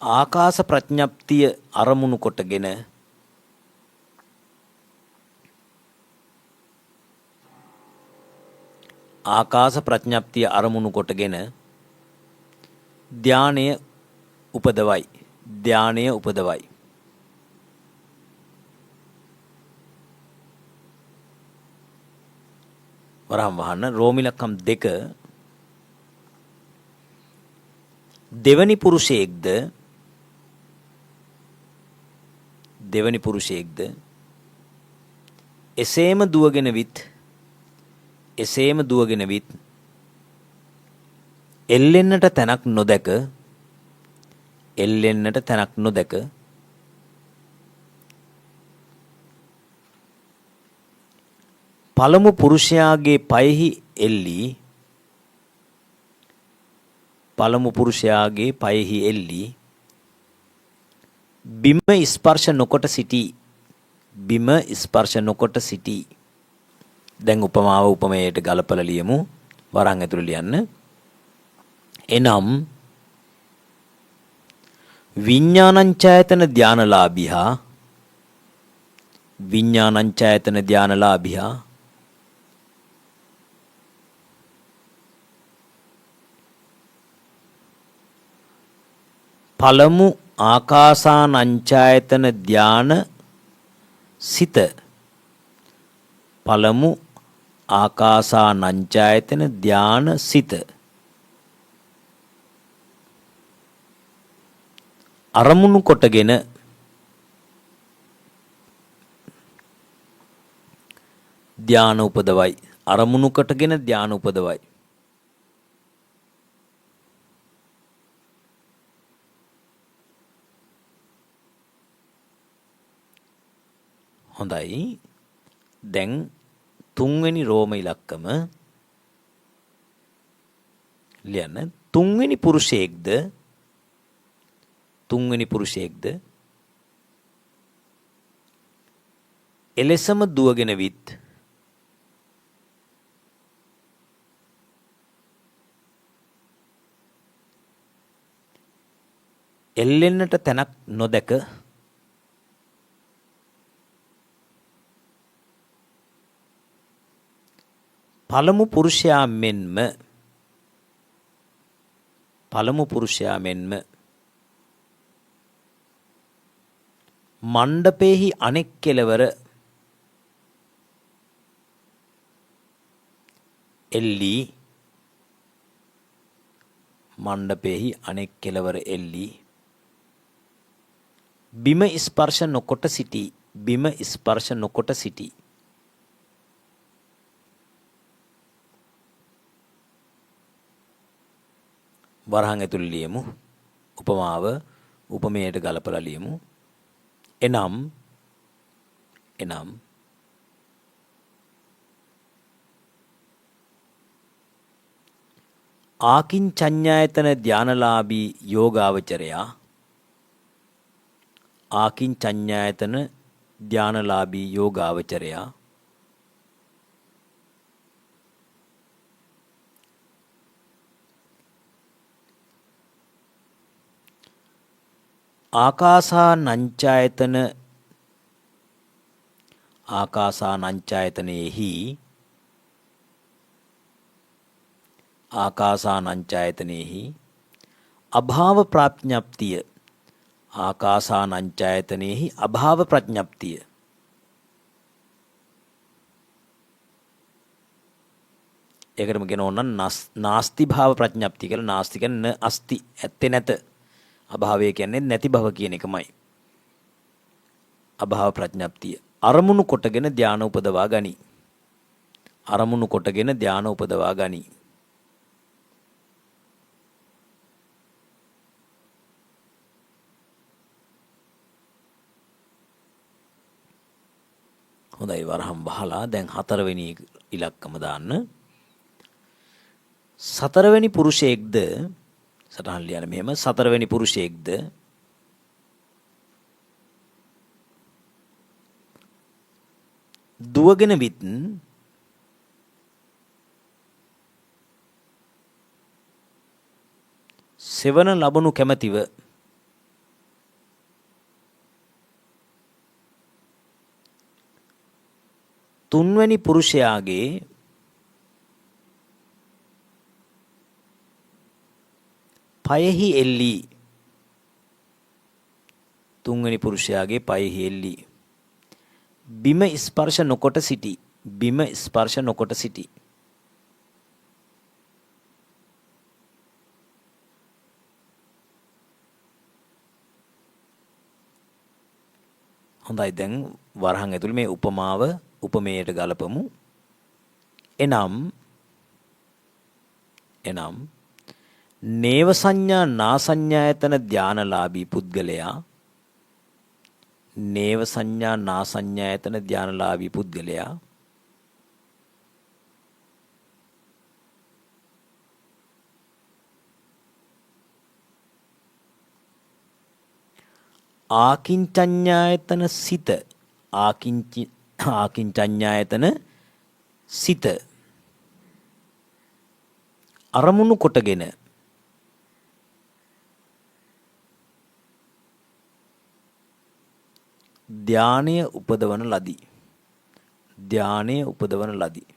[SPEAKER 2] ආකාස ප්‍රඥප්තිය අරමුණු කොටගෙන ආකාස ප්‍රඥප්තිය අරමුණු කොටගෙන ධානය උපදවයි ධානය උපදවයි වරහන් වහන්න රෝමිලකම් 2 දෙවනි පුරුෂයෙක්ද එසේම දුවගෙන විත් එල්ලෙන්නට තැනක් නොදැක පළමු පුරුෂයාගේ පයෙහි එල්ලී බිම ස්පර්ශ නොකොට සිටී දැන් උපමාව උපමේයට ගලපලා ලියමු වරන් ඇතුළේ ලියන්න එනම් විඥානංචයතන ධානලාභියා පළමු ආකාසානංචයතන ධාන සිත පළමු ආකාසානංචයතන ධාන සිත අරමුණු කොටගෙන ධාන උපදවයි හොඳයි දැන් තුන්වෙනි රෝම ඉලක්කම ලියන්න තුන්වෙනි පුරුෂයෙක්ද එලෙසම දුවගෙන විත් එල්ලෙන්නට තැනක් නොදැක පළමු පුරුෂයා මෙන්ම මණ්ඩපයෙහි අනෙක් කෙළවර එල්ලී බිම ස්පර්ශ නොකොට සිටී වරහන් ඇතුළේ ලියමු උපමාව උපමේයට ගලපලා ලියමු එනම් ආකින්චඤ්ඤායතන ධානලාභී යෝගාවචරයා ආකාසානංචයතනෙහි අභාව ප්‍රඥප්තිය ආකාසානංචායතනෙහි අභාව ප්‍රඥප්තිය ඒකටම කියන ඕන නාස්ති භාව ප්‍රඥප්තිය කියලා. නාස්ති කියන්නේ අස්ති ඇත්තේ නැත. අභාවය කියන්නේ නැති බව කියන එකමයි. අභාව ප්‍රඥප්තිය අරමුණු කොටගෙන ධානය උපදවා ගනි. අරමුණු කොටගෙන ධානය උපදවා ගනි. හොඳයි වරහම් වහලා දැන් 4 වෙනි ඉලක්කම දාන්න. 4 වෙනි පුරුෂයෙක්ද සටහන් ලියන්න මෙහෙම 4 වෙනි පුරුෂයෙක්ද දුවගෙන විත් සෙවන ලබනු කැමැතිව තුන්වැනි පුරුෂයාගේ පයෙහි එල්ලී තුන්වැනි පුරුෂයාගේ පයෙහි එල්ලී බිම ස්පර්ශ නොකොට සිටි. බිම ස්පර්ශ නොකොට සිටි. හොඳයි දැන් වරහන් ඇතුළේ මේ උපමාව උපමේයට ගලපමු. එනම් නේව සංඥා නා සංඥායතන ධානලාභී පුද්ගලයා නේව සංඥා නා සංඥායතන ධානලාභී පුද්ගලයා ආකින්චඤ්ඤායතන සිත ආකින්චඤ්ඤායතන සිත අරමුණු කොටගෙන ධානය උපදවන ලදී. ධානය උපදවන ලදී.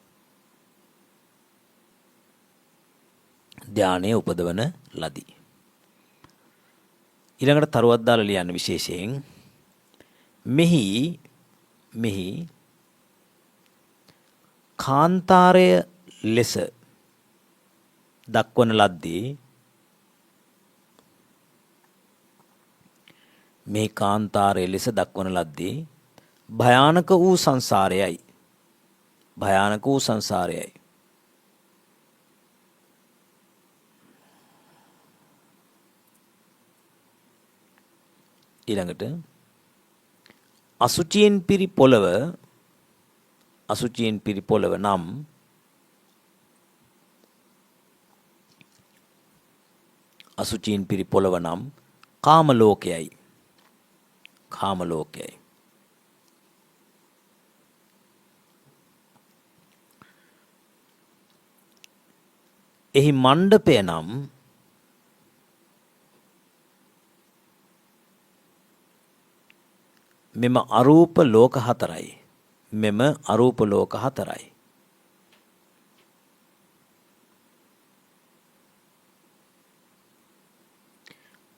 [SPEAKER 2] ධානය උපදවන ලදී. ඊළඟට තරුවක් දාලා ලියන්න විශේෂයෙන් මෙහි කාන්තාරය ලෙස දක්වන ලද්දේ මේ කාන්තාරය ලෙස දක්වන ලද්දේ භයානක වූ සංසාරයයි. භයානක වූ සංසාරයයි. ඊළඟට අසුචියෙන් පිරි පොළව නම් අසුචියෙන් පිරි පොළව නම් කාම ලෝකයයි. කාම ලෝකයයි. එහි මණ්ඩපය නම් මෙම අරූප ලෝක හතරයි. මෙම අරූප ලෝක හතරයි.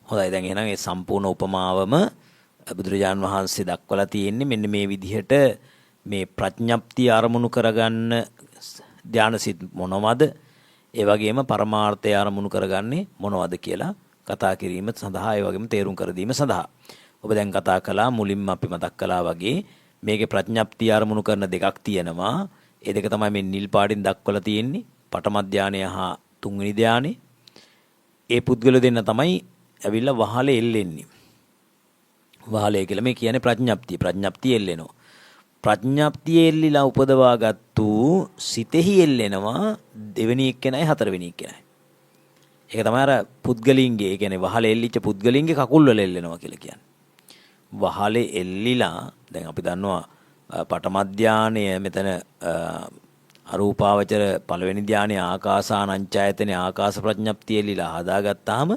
[SPEAKER 2] හොඳයි දැන් එහෙනම් මේ සම්පූර්ණ උපමාවම බුදුරජාන් වහන්සේ දක්වලා තියෙන්නේ මෙන්න මේ විදිහට මේ ප්‍රඥප්තිය අරමුණු කරගන්න ධානසිත මොනවද? ඒ වගේම පරමාර්ථය අරමුණු කරගන්නේ මොනවද කියලා කතා කිරීම සඳහා ඒ වගේම තේරුම් කර දීම සඳහා ඔබ දැන් කතා කළා මුලින්ම අපි මතක් කළා වගේ මේකේ ප්‍රඥප්තිය අරමුණු කරන දෙකක් තියෙනවා. ඒ දෙක තමයි මේ නිල් පාටින් දක්වලා තියෙන්නේ. පඨම ධානය හා තුන්වෙනි ධානය. ඒ පුද්ගල දෙන්න තමයි ඇවිල්ලා වහලේ එල්ලෙන්නේ. වහලේ කියලා මේ කියන්නේ ප්‍රඥප්තිය. ප්‍රඥප්තිය එල්ලෙනවා. ප්‍රඥප්තිය එල්ලිලා උපදවාගත්තු සිතෙහි එල්ලෙනවා දෙවෙනි එක්කෙනයි හතරවෙනි එක්කෙනයි. ඒක තමයි අර පුද්ගලින්ගේ, ඒ කියන්නේ වහලේ එල්ලිච්ච පුද්ගලින්ගේ කකුල් වල එල්ලෙනවා කියලා කියන්නේ. වහලේ එල්ලිලා දැන් අපි දන්නවා පඨම ධානය මෙතන අරූපාවචර පළවෙනි ධානය ආකාසානංචායතනේ ආකාස ප්‍රඥප්තිය එල්ලිලා හදාගත්තාම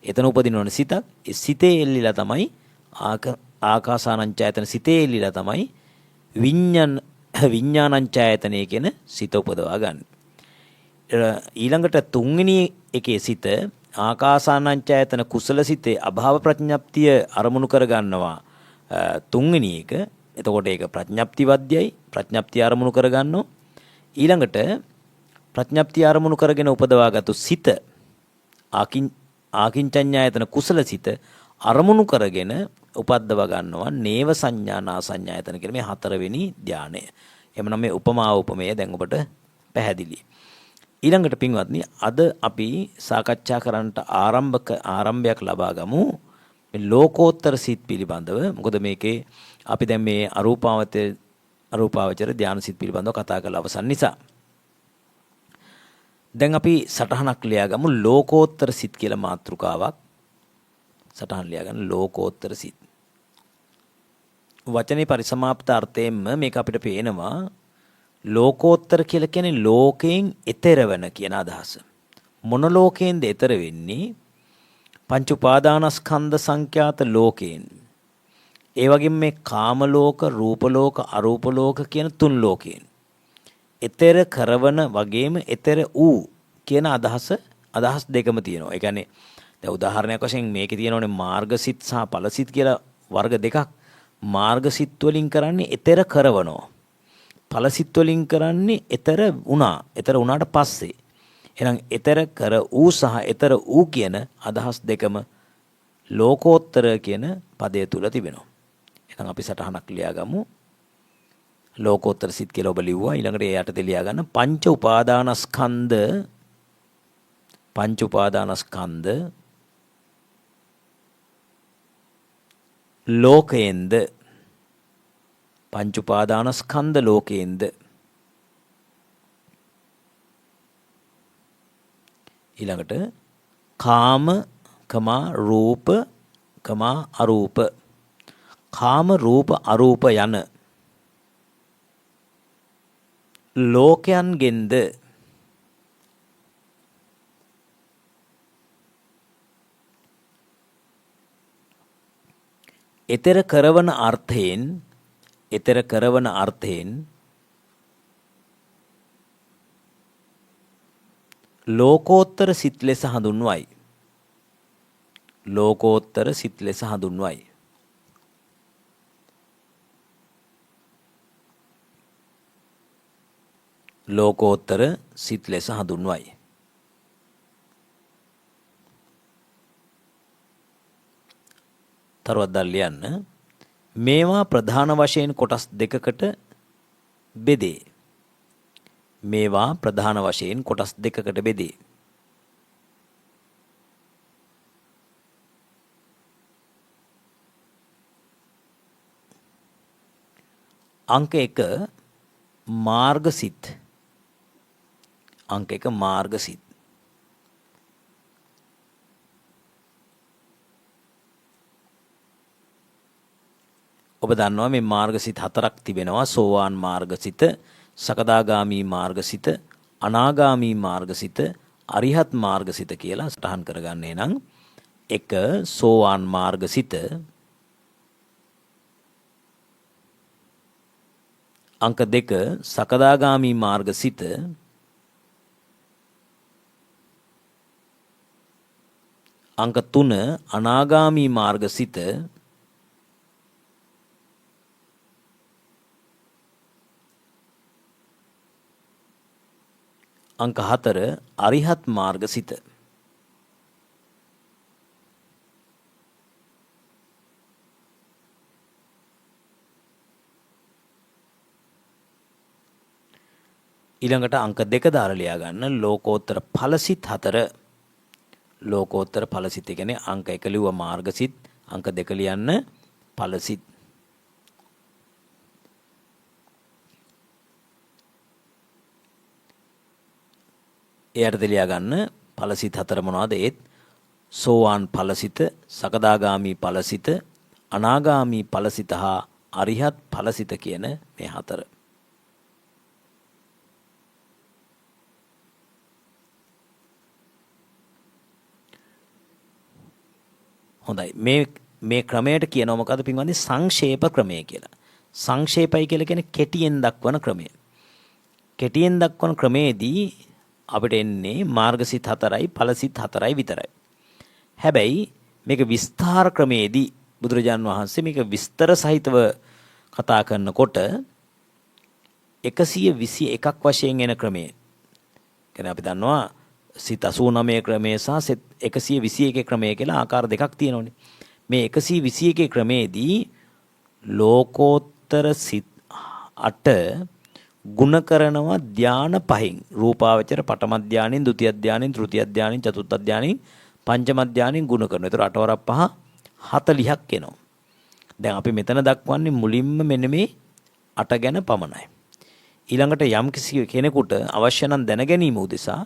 [SPEAKER 2] එතන උපදිනවනේ සිතක්. ඒ සිතේ එල්ලිලා තමයි ආකාසානංචායතන සිතේ එල්ලිලා තමයි විඥානංචායතනය කියන සිත උපදවා ගන්න. ඊළඟට තුන්වෙනි එකේ සිත ආකාසානංචයතන කුසලසිතේ අභාව ප්‍රඥප්තිය අරමුණු කරගන්නවා තුන්වෙනි එක. එතකොට ඒක ප්‍රඥප්ති වද්‍යයි ප්‍රඥප්තිය අරමුණු කරගන්නවා. ඊළඟට ප්‍රඥප්තිය අරමුණු කරගෙන උපදවාගත්තු සිත ආකින්චඤ්ඤායතන කුසලසිත අරමුණු කරගෙන උපද්දව ගන්නවා නේව සංඥානා සංඥායතන කියන මේ හතරවෙනි ධානය. එhmenan මේ උපමා උපමේය දැන් ඔබට පැහැදිලි. ඊළඟට පින්වත්නි අද අපි සාකච්ඡා කරන්නට ආරම්භයක් ලබා ගමු මේ ලෝකෝත්තර සිත් පිළිබඳව. මොකද මේකේ අපි දැන් මේ අරූපාවචර ධාන සිත් පිළිබඳව කතා කරලා අවසන් නිසා. දැන් අපි සටහනක් ලියාගමු ලෝකෝත්තර සිත් කියලා මාතෘකාවක්. සටහන් ලියාගන්න ලෝකෝත්තර සිත්. වචනේ පරිසමාප්ත අර්ථයෙන්ම මේක අපිට පේනවා ලෝකෝත්තර කියලා කියන්නේ ලෝකයෙන් එතර වෙන කියන අදහස. මොන ලෝකයෙන්ද එතර වෙන්නේ? පංච උපාදානස්කන්ධ සංඛ්‍යාත ලෝකයෙන්. ඒ වගේම මේ කාම ලෝක, රූප ලෝක, අරූප ලෝක කියන තුන් ලෝකයෙන්. එතර කරවන වගේම එතර ඌ කියන අදහස් දෙකම තියෙනවා. ඒ කියන්නේ දැන් උදාහරණයක් වශයෙන් මේකේ තියෙනවනේ මාර්ගසිත සහ ඵලසිත කියලා වර්ග දෙකක්. මාර්ගසිත වලින් කරන්නේ එතර කරවනවා. ඵලසිත වලින් කරන්නේ එතර වුණා. එතර වුණාට පස්සේ. එහෙනම් එතර කර ඌ සහ එතර ඌ කියන අදහස් දෙකම ලෝකෝත්තර කියන පදය තුල තිබෙනවා. එහෙනම් අපි සටහනක් ලියාගමු. ලෝකෝත්තර සිත් කියලා ඔබ ලිව්වා. ඊළඟට ඒ යටතේ ලියා ගන්න පංච උපාදානස්කන්ධ ලෝකයෙන්ද පංච උපාදානස්කන්ධ ලෝකයෙන්ද ඊළඟට කාම කමා රූප කමා අරූප කාම රූප අරූප යන ලෝකයන්ගෙන්ද එතර කරවන අර්ථයෙන් ලෝකෝත්තර සිත් ලෙස හඳුන්වයි. ලෝකෝත්තර සිත් ලෙස හඳුන්වයි. ලෝකෝත්තර සිත් ලෙස හඳුන්වයි. තරුවත් දැන් ලියන්න. මේවා ප්‍රධාන වශයෙන් කොටස් දෙකකට බෙදේ. මේවා ප්‍රධාන වශයෙන් කොටස් දෙකකට බෙදේ. අංක 1 මාර්ගසිත. අංක 1 මාර්ගසිත. ඔබ දන්නවා මේ මාර්ගසිත හතරක් තිබෙනවා. සෝවාන් මාර්ගසිත, සකදාගාමි මාර්ගසිත, අනාගාමි මාර්ගසිත, අරිහත් මාර්ගසිත කියලා සටහන් කරගන්නේ නම් 1 සෝවාන් මාර්ගසිත, අංක 2 සකදාගාමි මාර්ගසිත, අංක 3 අනාගාමි මාර්ගසිත, අංක 4 අරිහත් මාර්ගසිත. ඊළඟට අංක 2 දාලා ලියා ගන්න ලෝකෝත්තර ඵලසිත 4. ලෝකෝත්තර ඵලසිත කියන්නේ අංක 1 ලිව්ව මාර්ගසිත, අංක 2 ලියන්න ඵලසිත. එයට ලියා ගන්න ඵලසිත 4 මොනවද? ඒත් සෝවාන් ඵලසිත, සකදාගාමි ඵලසිත, අනාගාමි ඵලසිත හා අරිහත් ඵලසිත කියන මේ 4. හොඳයි. මේ ක්‍රමයට කියනවා මොකද්ද පින්වත්නි? සංක්ෂේප ක්‍රමය කියලා. සංක්ෂේපයි කියලා කියන්නේ කෙටියෙන් දක්වන ක්‍රමය. කෙටියෙන් දක්වන ක්‍රමේදී අපිට එන්නේ මාර්ගසිත 4යි ඵලසිත 4යි විතරයි. හැබැයි මේක විස්තර ක්‍රමේදී බුදුරජාන් වහන්සේ මේක විස්තර සහිතව කතා කරනකොට 121ක් වශයෙන් එන ක්‍රමය. කියන්නේ අපි දන්නවා සිත 89 ක්‍රමය සහ සිත 121 ක්‍රමය කියලා ආකාර දෙකක් තියෙනවානේ. මේ 121 ක්‍රමේදී ලෝකෝත්තර සිත් 8 ගුණ කරනවා ධාන පහෙන්. රූපාවචර පඨම ධානයෙන්, ဒုတိ ය ධානයෙන්, තෘතිය ධානයෙන්, චතුර්ථ ධානයෙන්, පංචම ධානයෙන් ගුණ කරනවා. ඒතර 8 වරක් 5 40ක් එනවා. දැන් අපි මෙතන දක්වන්නේ මුලින්ම මෙන්න මේ 8 ගැන පමණයි. ඊළඟට යම් කිසි කෙනෙකුට අවශ්‍ය නම් දැන ගැනීම උදෙසා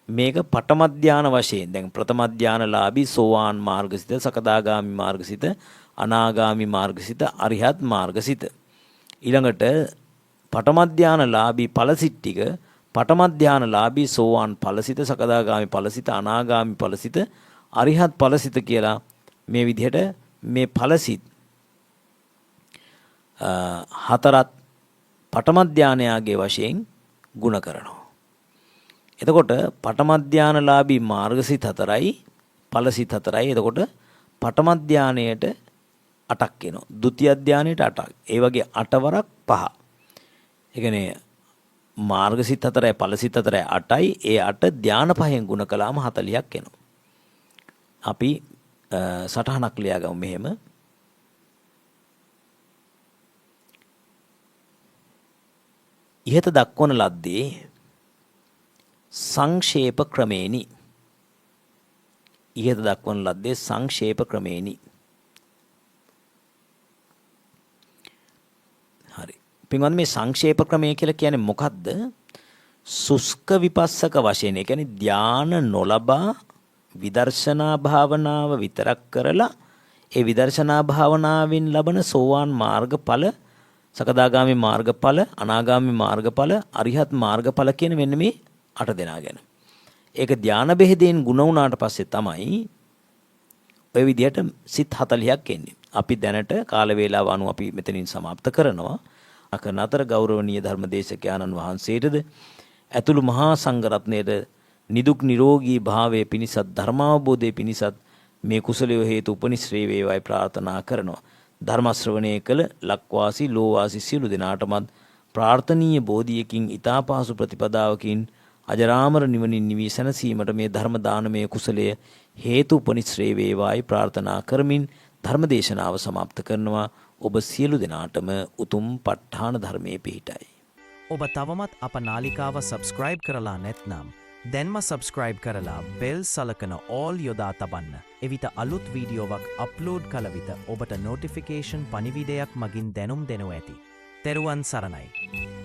[SPEAKER 2] මේක පඨම ධාන වශයෙන් දැන් ප්‍රථම ධානලාභී සෝවාන් මාර්ගසිත, සකදාගාමි මාර්ගසිත, අනාගාමි මාර්ගසිත, අරිහත් මාර්ගසිත. ඊළඟට පඨම ධානලාභී ඵලසිත ටික පඨම ධානලාභී සෝවාන් ඵලසිත, සකදාගාමි ඵලසිත, අනාගාමි ඵලසිත, අරිහත් ඵලසිත කියලා මේ විදිහට මේ ඵලසිත හතරත් පඨම ධානයාගේ වශයෙන් ගුණ කරනවා. එතකොට පඨම ධානලාභී මාර්ගසිත 4යි ඵලසිත 4යි. එතකොට පඨම ධානයට 8ක් එනවා. ဒုတိ ය ධානයට 8ක්. ඒ වගේ 8 වරක් 5. ඒ කියන්නේ මාර්ගසිත 4යි ඵලසිත 4යි 8යි. ඒ 8 ධාන පහෙන් ගුණ කළාම 40ක් එනවා. අපි සටහනක් ලියාගමු මෙහෙම. ඉහත දක්වන ලද්දේ සංක්ෂේප ක්‍රමේනි. ඉහත දක්වන ලද්දේ සංක්ෂේප ක්‍රමේනි. හරි. පින්වත් මේ සංක්ෂේප ක්‍රමය කියලා කියන්නේ මොකද්ද? සුස්ක විපස්සක වශයෙන්, ඒ කියන්නේ ධාන නොලබා විදර්ශනා භාවනාව විතරක් කරලා ඒ විදර්ශනා භාවනාවෙන් ලබන සෝවාන් මාර්ගඵල, සකදාගාමි මාර්ගඵල, අනාගාමි මාර්ගඵල, අරිහත් මාර්ගඵල කියන මෙන්න මේ 8 දෙනා ගැන. ඒක ධාන බෙහෙදෙන් ගුණ වුණාට පස්සේ තමයි ඔය විදිහට සිත් 40ක් එන්නේ. අපි දැනට කාල වේලාව අනුව අපි මෙතනින් સમાપ્ત කරනවා. අකන අතර ගෞරවනීය ධර්මදේශකයන්න් වහන්සේටද ඇතුළු මහා සංඝරත්නයේද නිදුක් නිරෝගී භාවයේ පිණිසත් ධර්මාවබෝධයේ පිණිසත් මේ කුසලයේ හේතු උපනිශ්‍රේ වේවායි ප්‍රාර්ථනා කරනවා. ධර්ම ශ්‍රවණය කළ ලක්වාසී ලෝවාසී සියලු දෙනාටමත් ප්‍රාර්ථනීය බෝධියකින් ඊතා පහසු ප්‍රතිපදාවකින් අජරාමර නිවනින් නිවී සැනසීමට මේ ධර්ම දානමය කුසලය හේතු උපනිශ්‍රේ වේවායි ප්‍රාර්ථනා කරමින් ධර්ම දේශනාව સમાપ્ત කරනවා. ඔබ සියලු දෙනාටම උතුම් ප ဋ ාණ ධර්මයේ පිහිටයි.
[SPEAKER 1] ඔබ තවමත් අප නාලිකාව සබස්ක්‍රයිබ් කරලා නැත්නම් දැන්ම සබස්ක්‍රයිබ් කරලා බෙල් සලකන ඕල් යොදා තබන්න. එවිට අලුත් වීඩියෝවක් අප්ලෝඩ් කළ විට ඔබට නොටිෆිකේෂන් පණිවිඩයක් මගින් දැනුම් දෙනු ඇති. තෙරුවන් සරණයි.